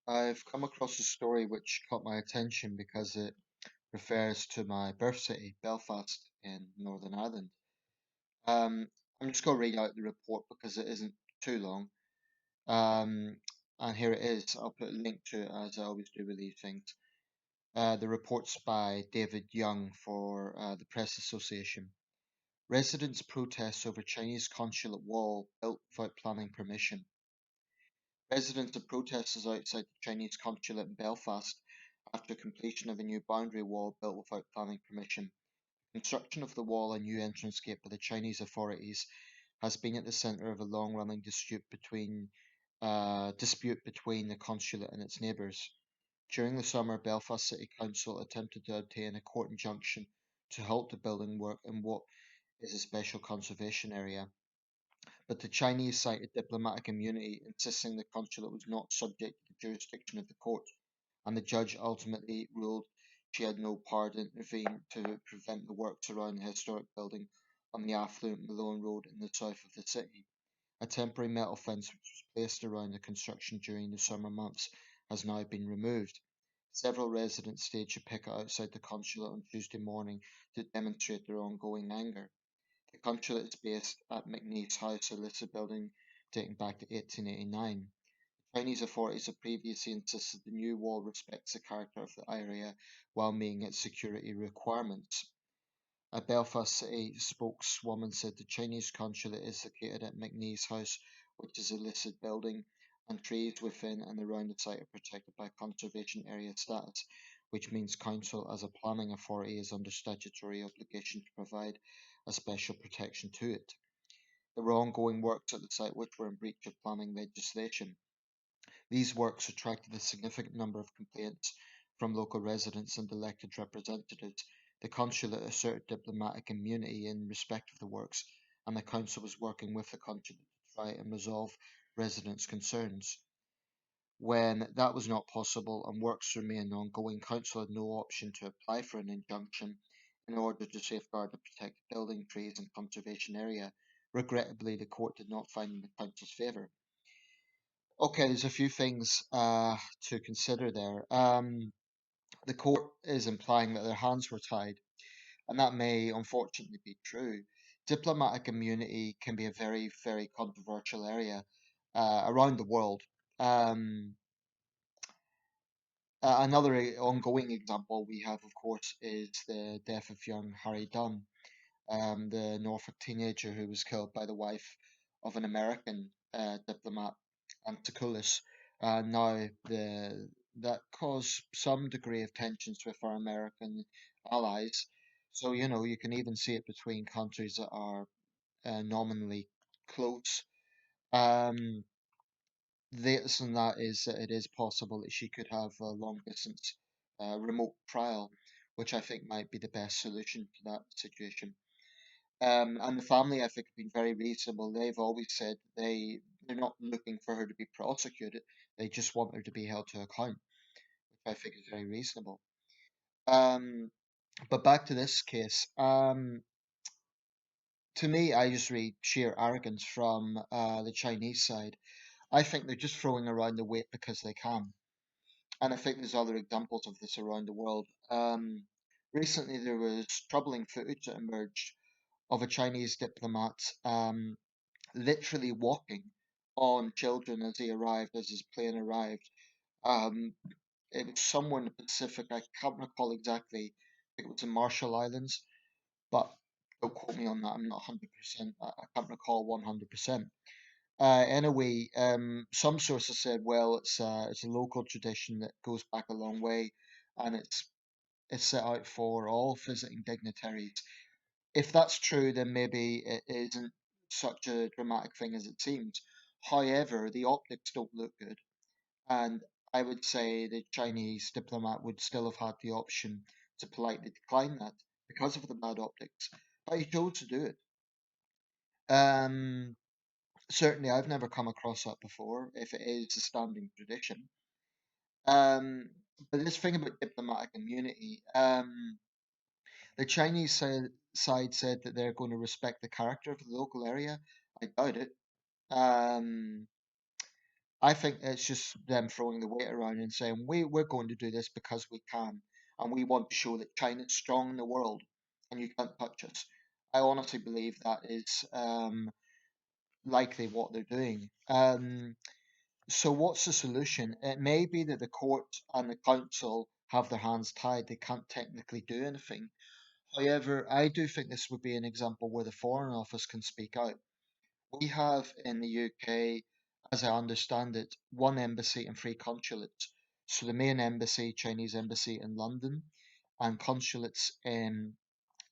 I've come across a story which caught my attention because it refers to my birth city, Belfast, in Northern Ireland. Um, I'm just going to read out the report because it isn't too long. Um, and here it is. I'll put a link to it as I always do with these things. The report's by David Young for the Press Association. Residents protest over Chinese consulate wall built without planning permission. Residents and protesters outside the Chinese consulate in Belfast after completion of a new boundary wall built without planning permission. Construction of the wall and new entrance gate by the Chinese authorities has been at the centre of a long-running dispute between the consulate and its neighbours. During the summer, Belfast City Council attempted to obtain a court injunction to halt the building work in what is a special conservation area, but the Chinese cited diplomatic immunity, insisting the consulate was not subject to the jurisdiction of the court, and the judge ultimately ruled she had no power to intervene to prevent the works around the historic building on the affluent Malone Road in the south of the city. A temporary metal fence which was placed around the construction during the summer months has now been removed. Several residents staged a picket outside the consulate on Tuesday morning to demonstrate their ongoing anger. The consulate is based at McNeese House, a listed building dating back to 1889. Chinese authorities have previously insisted the new wall respects the character of the area while meeting its security requirements. A Belfast City spokeswoman said the Chinese consulate is located at McNeese House, which is a listed building, and trees within and around the site are protected by conservation area status, which means council as a planning authority is under statutory obligation to provide a special protection to it. There were ongoing works at the site which were in breach of planning legislation. These works attracted a significant number of complaints from local residents and elected representatives. The consulate asserted diplomatic immunity in respect of the works, and the council was working with the consulate to try and resolve residents' concerns. When that was not possible and works remained ongoing, council had no option to apply for an injunction in order to safeguard the protected building, trees and conservation area. Regrettably, the court did not find in the council's favour. Okay, there's a few things to consider there. The court is implying that their hands were tied, and that may unfortunately be true. Diplomatic immunity can be a very, very controversial area around the world. Um, another ongoing example we have, of course, is the death of young Harry Dunn, the Norfolk teenager who was killed by the wife of an American diplomat, Anticulus. Now, that caused some degree of tensions with our American allies. So, you can even see it between countries that are nominally close. Um, this and that is that it is possible that she could have a long distance remote trial, which I think might be the best solution to that situation. And the family, I think, have been very reasonable. They've always said they're not looking for her to be prosecuted. They just want her to be held to account, which I think is very reasonable. Um, but back to this case. To me, I just read sheer arrogance from the Chinese side. I think they're just throwing around the weight because they can, and I think there's other examples of this around the world. Recently, there was troubling footage that emerged of a Chinese diplomat literally walking on children as he arrived, as his plane arrived. Um, it was somewhere in the Pacific. I can't recall exactly. I think it was the Marshall Islands, but don't quote me on that. I'm not 100%. I can't recall 100%. Anyway, some sources said, well, it's a local tradition that goes back a long way, and it's set out for all visiting dignitaries. If that's true, then maybe it isn't such a dramatic thing as it seems. However, the optics don't look good, and I would say the Chinese diplomat would still have had the option to politely decline that because of the bad optics, but he chose to do it. Um, Certainly, I've never come across that before, if it is a standing tradition. Um, but this thing about diplomatic immunity, the side said that they're going to respect the character of the local area. I doubt it. Um, I think it's just them throwing the weight around and saying, we're going to do this because we can, and we want to show that China's strong in the world and you can't touch us. I honestly believe that is likely what they're doing. So, what's the solution? It may be that the court and the council have their hands tied, they can't technically do anything. However, I do think this would be an example where the Foreign Office can speak out. We have in the UK, as I understand it, one embassy and three consulates. So the main embassy, Chinese embassy in London, and consulates in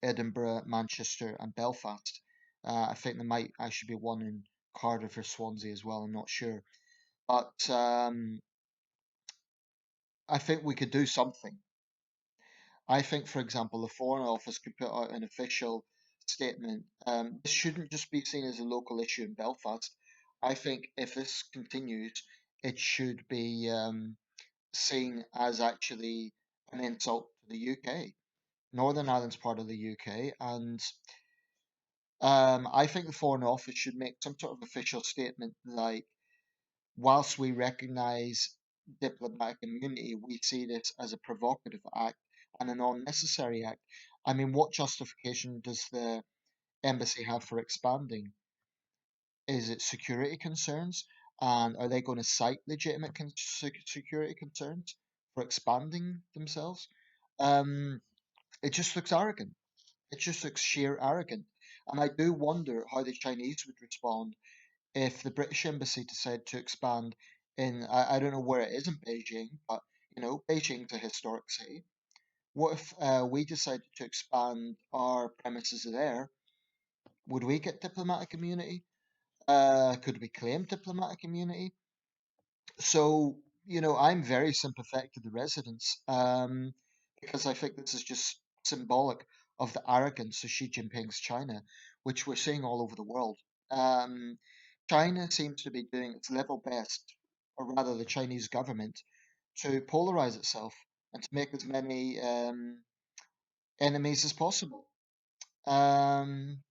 Edinburgh, Manchester, and Belfast. I think there might actually be one in Cardiff or Swansea as well. I'm not sure, but I think we could do something. I think, for example, the Foreign Office could put out an official statement. This shouldn't just be seen as a local issue in Belfast. I think if this continues, it should be seen as actually an insult to the UK. Northern Ireland's part of the UK, and I think the Foreign Office should make some sort of official statement like, whilst we recognise diplomatic immunity, we see this as a provocative act and an unnecessary act. I mean, what justification does the embassy have for expanding? Is it security concerns? And are they going to cite legitimate security concerns for expanding themselves? Um, it just looks arrogant. It just looks sheer arrogant. And I do wonder how the Chinese would respond if the British Embassy decided to expand in, I don't know where it is in Beijing, but Beijing's a historic city. What if we decided to expand our premises there? Would we get diplomatic immunity? Could we claim diplomatic immunity? So, I'm very sympathetic to the residents because I think this is just symbolic of the arrogance of Xi Jinping's China, which we're seeing all over the world. Um, China seems to be doing its level best, or rather, the Chinese government, to polarize itself and to make as many enemies as possible. Um,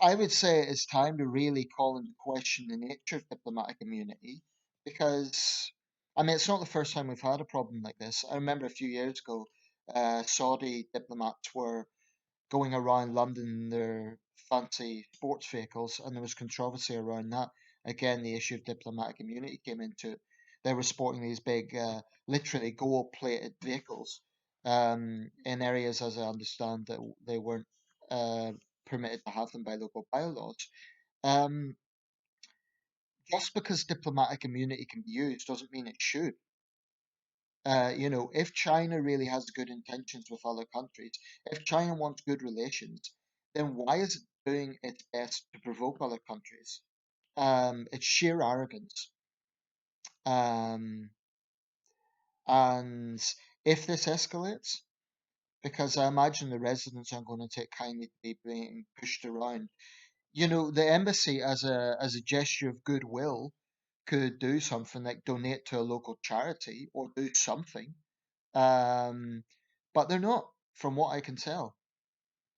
I would say it's time to really call into question the nature of diplomatic immunity because, I mean, it's not the first time we've had a problem like this. I remember a few years ago, Saudi diplomats were going around London in their fancy sports vehicles, and there was controversy around that. Again, the issue of diplomatic immunity came into it. They were sporting these big, literally gold-plated vehicles in areas, as I understand, that they weren't uh, permitted to have them by local bylaws. Um, just because diplomatic immunity can be used doesn't mean it should. If China really has good intentions with other countries, if China wants good relations, then why is it doing its best to provoke other countries? It's sheer arrogance. Um, and if this escalates, because I imagine the residents aren't going to take kindly to be being pushed around, the embassy as a gesture of goodwill could do something like donate to a local charity or do something. Um, but they're not, from what I can tell.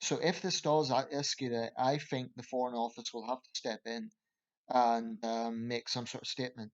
So if this does escalate, I think the Foreign Office will have to step in and make some sort of statement.